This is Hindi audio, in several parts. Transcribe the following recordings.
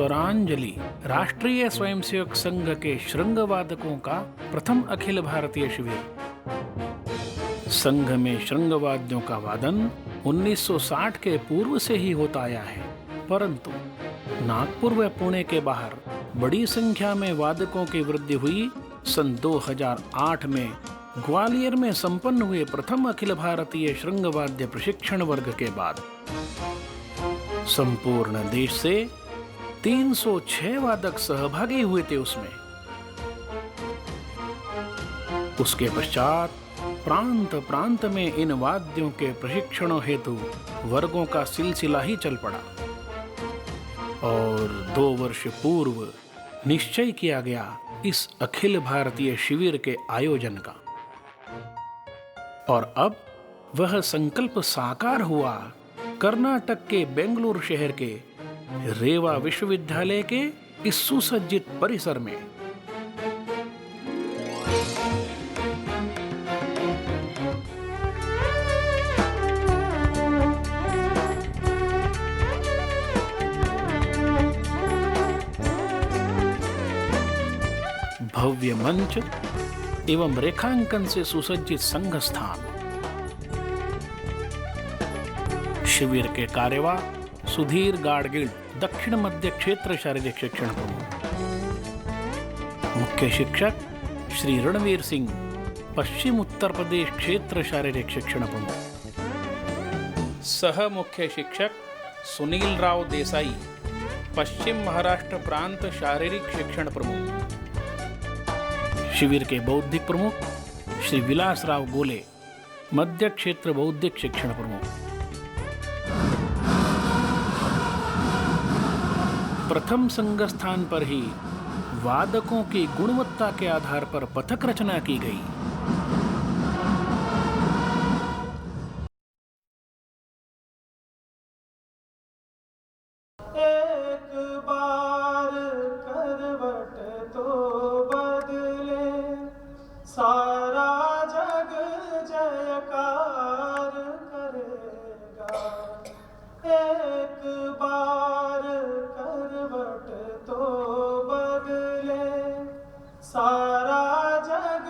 स्वरांजलि राष्ट्रीय स्वयंसेवक संघ के श्रृंग वादकों का प्रथम अखिल भारतीय शिविर। संघ में श्रृंग वाद्यों का वादन 1960 के पूर्व से ही होता आया है, परंतु नागपुर व पुणे के बाहर बड़ी संख्या में वादकों की वृद्धि हुई। सन 2008 में ग्वालियर में संपन्न हुए प्रथम अखिल भारतीय श्रृंग वाद्य प्रशिक्षण वर्ग के बाद संपूर्ण देश से 306 वादक सहभागी हुए थे उसमें। उसके पश्चात प्रांत प्रांत में इन वाद्यों के प्रशिक्षणों हेतु वर्गों का सिलसिला ही चल पड़ा और 2 वर्ष पूर्व निश्चय किया गया इस अखिल भारतीय शिविर के आयोजन का। और अब वह संकल्प साकार हुआ कर्नाटक के बेंगलुरु शहर के रेवा विश्वविद्यालय के इस सुसज्जित परिसर में। भव्य मंच एवं रेखांकन से सुसज्जित संघ स्थान। शिविर के कार्यवाह सुधीर गाडगिल, दक्षिण मध्य क्षेत्र शारीरिक शिक्षण प्रमुख। मुख्य शिक्षक श्री रणवीर सिंह, पश्चिम उत्तर प्रदेश क्षेत्र शारीरिक शिक्षण प्रमुख। सह मुख्य शिक्षक सुनील राव देसाई, पश्चिम महाराष्ट्र प्रांत शारीरिक शिक्षण प्रमुख। शिविर के बौद्धिक प्रमुख श्री विलास राव गोले, मध्य क्षेत्र बौद्धिक शिक्षण प्रमुख। प्रथम संघ स्थान पर ही वादकों की गुणवत्ता के आधार पर पथक रचना की गई। एक बार करवट तो बदले, सारा जग जयकार करेगा। एक बार करवट तो बदले, सारा जग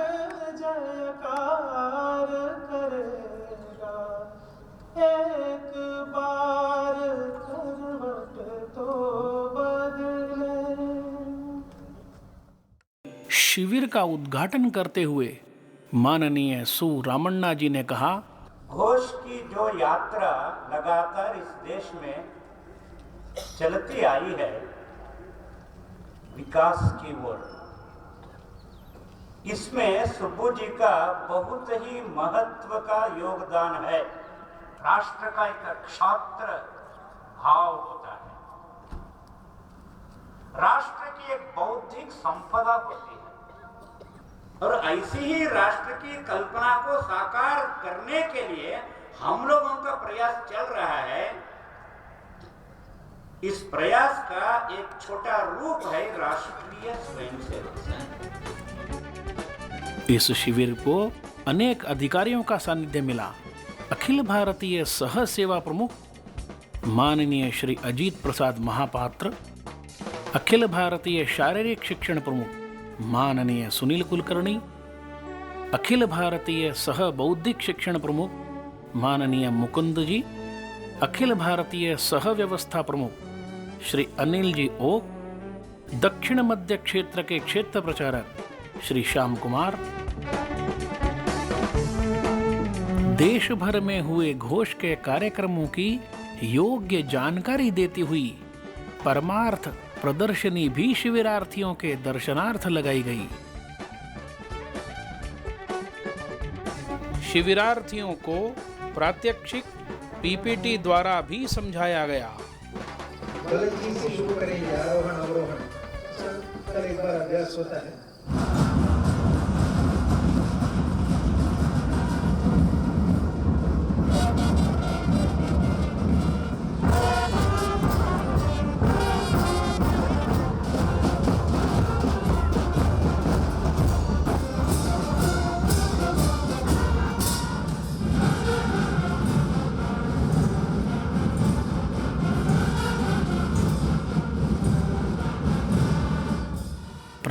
जयकार करेगा। एक बार करवट तो बदले। शिविर का उद्घाटन करते हुए माननीय सु रामण्णा जी ने कहा, घोष की जो यात्रा लगातार इस देश में चलती आई है विकास की ओर, इसमें सुब्बू जी का बहुत ही महत्व का योगदान है। राष्ट्र का एक क्षात्र भाव होता है, राष्ट्र की एक बौद्धिक संपदा होती है और ऐसी ही राष्ट्र की कल्पना को साकार करने के लिए हम लोगों का प्रयास चल रहा है। इस प्रयास का एक छोटा रूप है राष्ट्रीय स्वयंसेवक संघ। इस शिविर को अनेक अधिकारियों का सानिध्य मिला। अखिल भारतीय सह सेवा प्रमुख माननीय श्री अजीत प्रसाद महापात्र, अखिल भारतीय शारीरिक शिक्षण प्रमुख माननीय सुनील कुलकर्णी, अखिल भारतीय सह बौद्धिक शिक्षण प्रमुख माननीय मुकुंद जी, अखिल भारतीय सह व्यवस्था प्रमुख श्री अनिल जी ओक, दक्षिण मध्य क्षेत्र के क्षेत्र प्रचारक श्री श्याम कुमार। देश भर में हुए घोष के कार्यक्रमों की योग्य जानकारी देती हुई परमार्थ प्रदर्शनी भी शिविरार्थियों के दर्शनार्थ लगाई गई। शिविरार्थियों को प्रात्यक्षिक पीपीटी द्वारा भी समझाया गया। गलत चीज से शुरू करेंगे, आरोहण अवरोहण कल एक बार अभ्यास होता है।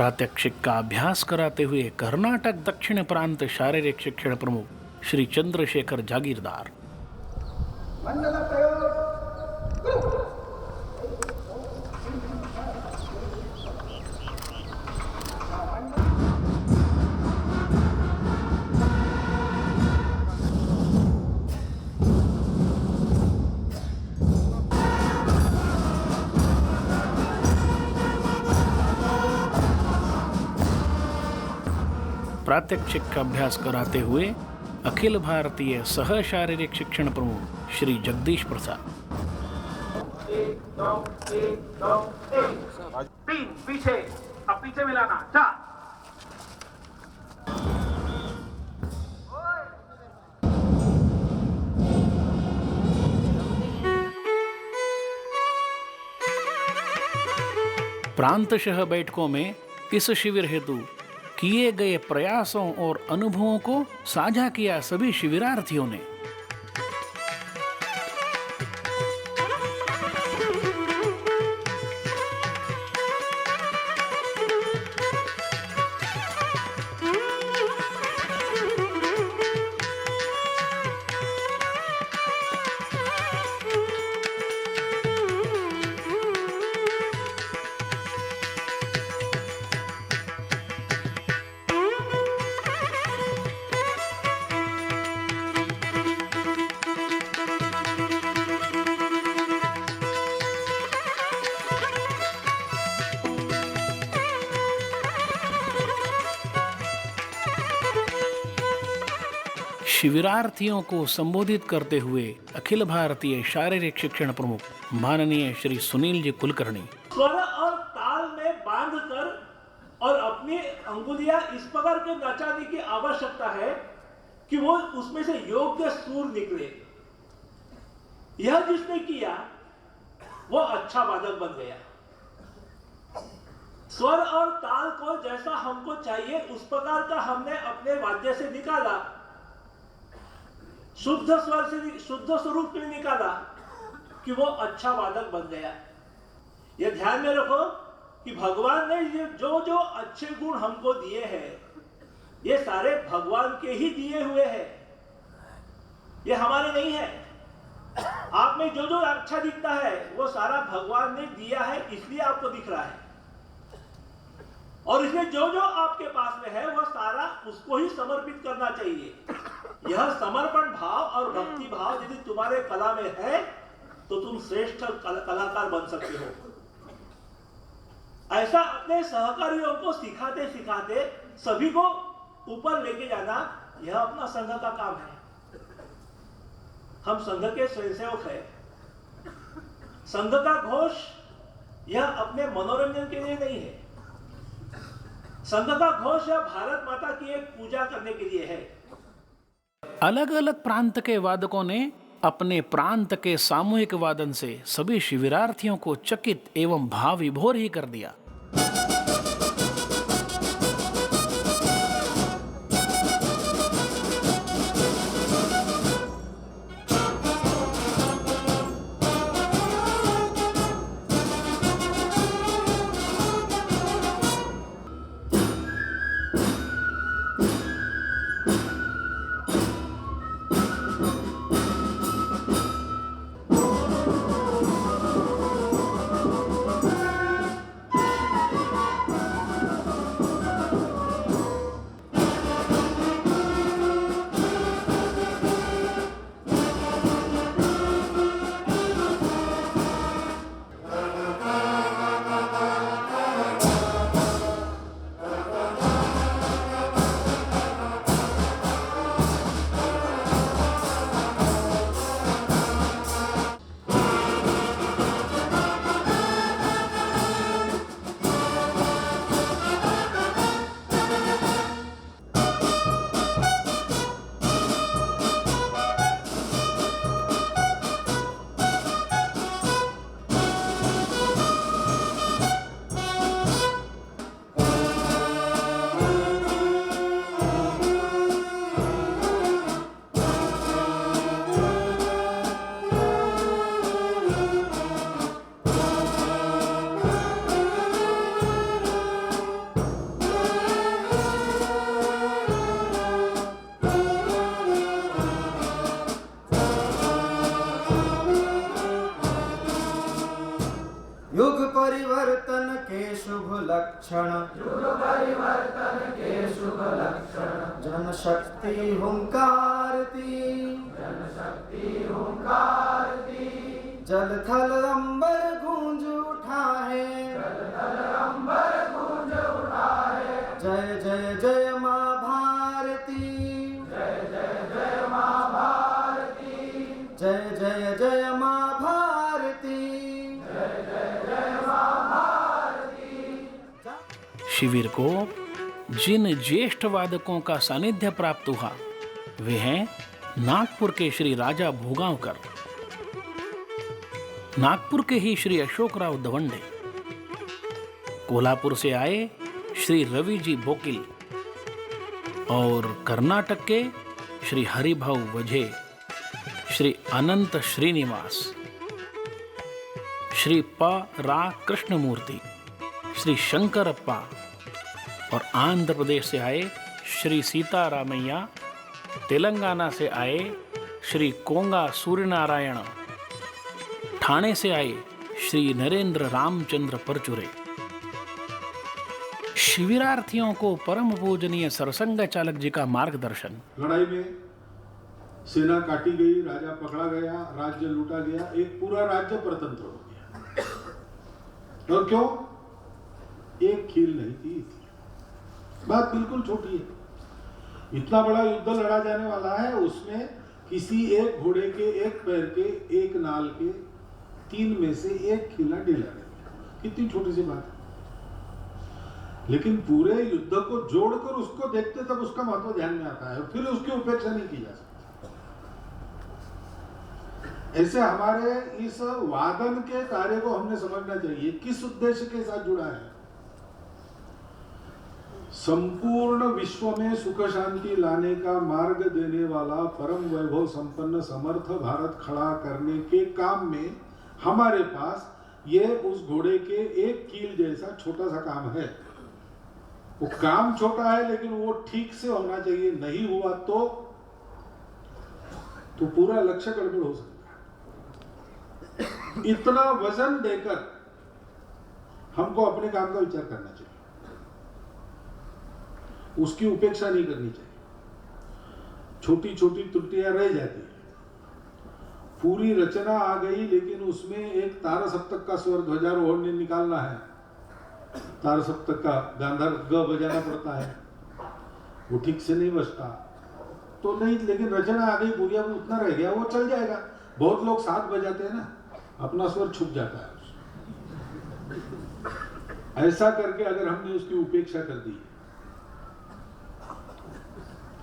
प्रात्यक्षिक का अभ्यास कराते हुए कर्नाटक दक्षिण प्रांत शारीरिक शिक्षण प्रमुख श्री चंद्रशेखर जागीरदार। मंडल प्रयोग प्रात्यक्षिक का अभ्यास कराते हुए अखिल भारतीय सह शारीरिक शिक्षण प्रमुख श्री जगदीश प्रसाद। 3 पीछे, अब पीछे मिलाना, 4। प्रांतशः बैठकों में इस शिविर हेतु किए गए प्रयासों और अनुभवों को साझा किया सभी शिविरार्थियों ने। शिविरार्थियों को संबोधित करते हुए अखिल भारतीय शारीरिक शिक्षण प्रमुख माननीय श्री सुनील जी कुलकर्णी। स्वर और ताल में बांधकर और अपनी अंगुलियां इस प्रकार के नचाने की आवश्यकता है कि वो उसमें से योग्य सुर निकले। यह जिसने किया वो अच्छा वादक बन गया। स्वर और ताल को जैसा हमको चाहिए उस प्रकार का हमने अपने वाद्य से निकाला, शुद्ध स्वर से शुद्ध स्वरूप में निकाला कि वो अच्छा वादक बन गया। ये ध्यान में रखो कि भगवान ने ये जो जो अच्छे गुण हमको दिए हैं ये सारे भगवान के ही दिए हुए हैं, ये हमारे नहीं है। आप में जो जो अच्छा दिखता है वो सारा भगवान ने दिया है, इसलिए आपको दिख रहा है। और इसमें जो जो आपके पास में है वो सारा उसको ही समर्पित करना चाहिए। यह समर्पण भाव और भक्ति भाव यदि तुम्हारे कला में है तो तुम श्रेष्ठ कलाकार बन सकते हो। ऐसा अपने सहकारियों को सिखाते सिखाते सभी को ऊपर लेके जाना, यह अपना संघ का काम है। हम संघ के स्वयंसेवक हैं। संघ का घोष यह अपने मनोरंजन के लिए नहीं है। संघ का घोष यह भारत माता की एक पूजा करने के लिए है। अलग अलग प्रांत के वादकों ने अपने प्रांत के सामूहिक वादन से सभी शिविरार्थियों को चकित एवं भाव विभोर ही कर दिया। परिवर्तन के शुभ लक्षण, जनशक्ति हुंकारती, जल थल अंबर गूंज उठा है, जय जय जय माँ भारती, जय जय जय माँ भारती, जय जय जय माँ भारती, जय जय जय माँ भारती। शिविर को जिन ज्येष्ठ वादकों का सानिध्य प्राप्त हुआ वे हैं नागपुर के श्री राजा भोगांवकर, नागपुर के ही श्री अशोकराव दवंडे, कोल्हापुर से आए श्री रवि जी बोकिल और कर्नाटक के श्री हरिभाऊ वझे, श्री अनंत श्रीनिवास, श्री प रा कृष्णमूर्ति, श्री शंकरप्पा और आंध्र प्रदेश से आए श्री सीतारामैया, तेलंगाना से आए श्री कोंगा सूर्यनारायण, ठाणे से आए श्री नरेंद्र रामचंद्र परचुरे। शिविरार्थियों को परम पूजनीय सरसंघ चालक जी का मार्गदर्शन। लड़ाई में सेना काटी गई, राजा पकड़ा गया, राज्य लूटा गया, एक पूरा राज्य परतंत्र हो गया। और क्यों? एक खील नहीं थी। बात बिल्कुल छोटी है। इतना बड़ा युद्ध लड़ा जाने वाला है, उसमें किसी एक घोड़े के, एक पैर के, एक नाल के, 3 में से एक खीला ढीला गया। कितनी छोटी सी बात है, लेकिन पूरे युद्ध को जोड़कर उसको देखते तब उसका महत्व ध्यान में आता है, फिर उसकी उपेक्षा नहीं की जा सकती। ऐसे हमारे इस वादन के कार्य को हमने समझना चाहिए, किस उद्देश्य के साथ जुड़ा है। संपूर्ण विश्व में सुख शांति लाने का मार्ग देने वाला परम वैभव संपन्न समर्थ भारत खड़ा करने के काम में हमारे पास ये उस घोड़े के एक कील जैसा छोटा सा काम है। वो काम छोटा है लेकिन वो ठीक से होना चाहिए, नहीं हुआ तो पूरा लक्ष्य गड़बड़ हो सकता है। इतना वजन देकर हमको अपने काम का विचार करना चाहिए, उसकी उपेक्षा नहीं करनी चाहिए। छोटी छोटी त्रुटियां रह जाती है, पूरी रचना आ गई लेकिन उसमें एक तार सप्तक का स्वर ध्वजारोहण निकालना है, तार सप्तक का गांधार ग बजाना पड़ता है, वो ठीक से नहीं बजता तो नहीं, लेकिन रचना आ गई पूरी, अब उतना रह गया, वो चल जाएगा। बहुत लोग 7 बजाते हैं ना, अपना स्वर छुप जाता है। ऐसा करके अगर हमने उसकी उपेक्षा कर दी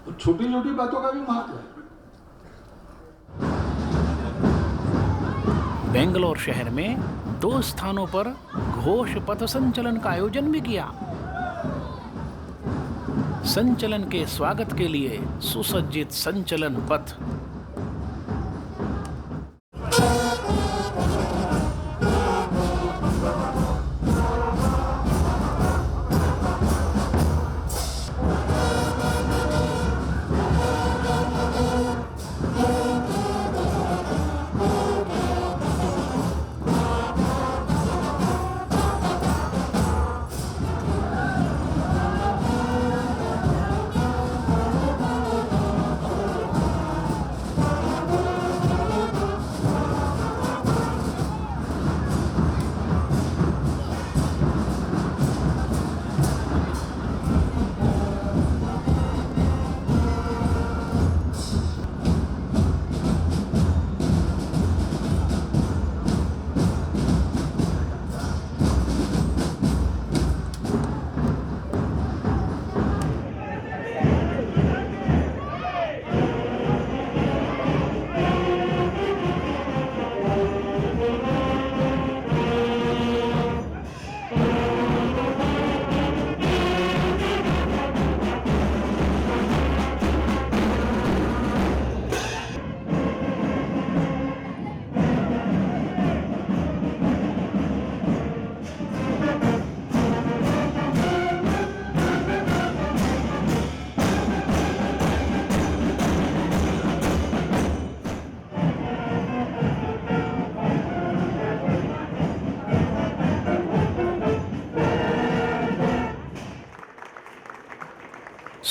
तो छोटी छोटी बातों का भी महत्व है। बेंगलोर शहर में 2 स्थानों पर घोष पथ संचलन का आयोजन भी किया। संचलन के स्वागत के लिए सुसज्जित संचलन पथ।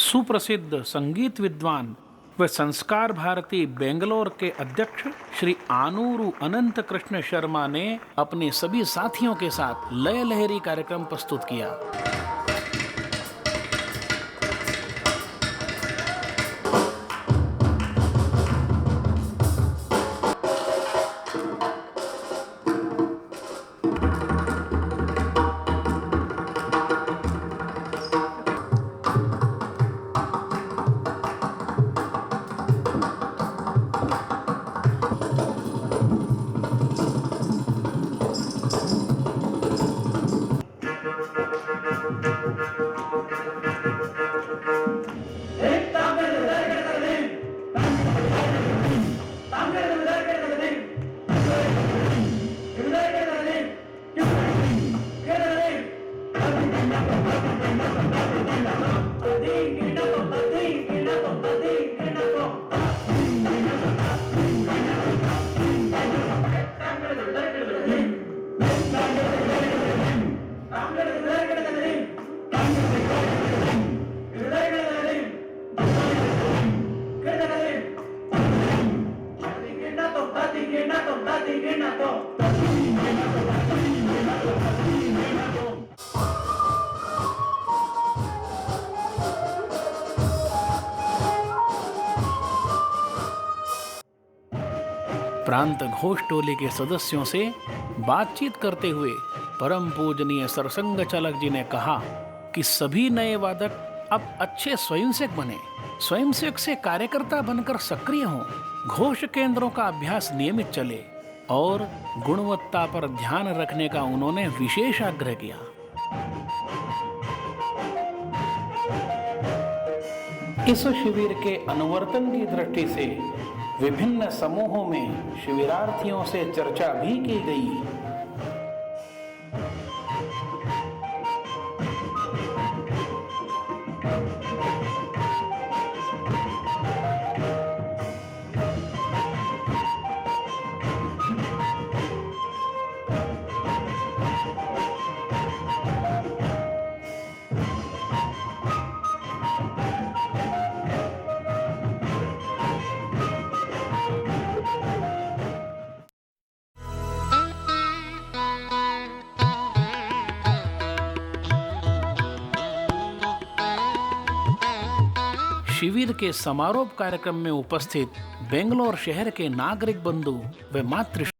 सुप्रसिद्ध संगीत विद्वान व संस्कार भारती बेंगलोर के अध्यक्ष श्री आनूरू अनंत कृष्ण शर्मा ने अपने सभी साथियों के साथ लय लहरी कार्यक्रम प्रस्तुत किया। प्रांत घोष टोली के सदस्यों से बातचीत करते हुए परम पूजनीय सरसंघ चालक जी ने कहा कि सभी नए वादक अब अच्छे स्वयंसेवक बने, स्वयंसेवक से कार्यकर्ता बनकर सक्रिय हों, घोष केंद्रों का अभ्यास नियमित चले और गुणवत्ता पर ध्यान रखने का उन्होंने विशेष आग्रह किया। इस शिविर के अनुवर्तन की दृष्टि से विभिन्न समूहों में शिविरार्थियों से चर्चा भी की गई। शिविर के समारोह कार्यक्रम में उपस्थित बेंगलोर शहर के नागरिक बंधु व मातृ